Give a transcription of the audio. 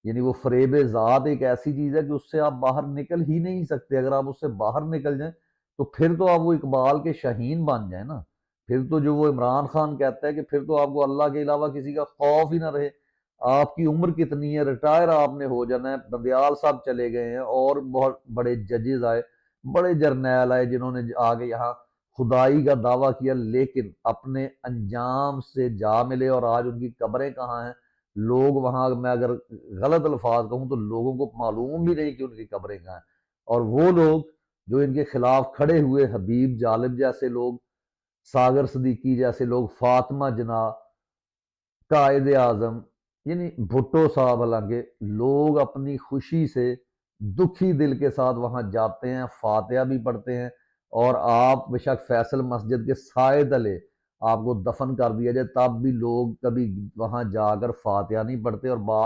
यानी वो फरेब ज़ात एक ऐसी चीज़ है कि उससे आप बाहर निकल ही नहीं सकते। अगर आप उससे बाहर निकल जाएँ, तो फिर तो आप वो इकबाल के शाहीन बन जाएँ ना। फिर तो जो वो इमरान खान कहता है कि फिर तो आपको अल्लाह के अलावा किसी का खौफ ही ना रहे। आपकी उम्र कितनी है, रिटायर आपने हो जाना है। बंदयाल साहब चले गए हैं और बहुत बड़े जजेस आए, बड़े जर्नैल आए जिन्होंने आगे यहाँ खुदाई का दावा किया, लेकिन अपने अंजाम से जा मिले और आज उनकी कब्रें कहाँ हैं। लोग वहां, मैं अगर गलत अल्फाज कहूं तो लोगों को मालूम भी नहीं कि उनकी कब्रें कहाँ हैं। और वो लोग जो इनके खिलाफ खड़े हुए, हबीब जालिब जैसे लोग, सागर सदीकी जैसे लोग, फातिमा जना, कायदे आजम, यानी भुट्टो साहब, हालांकि लोग अपनी खुशी से दुखी दिल के साथ वहां जाते हैं, फातिहा भी पढ़ते हैं। और आप बेशक फैसल मस्जिद के साए तले आपको दफन कर दिया जाए, तब भी लोग कभी वहां जाकर फातिहा नहीं पढ़ते। और बात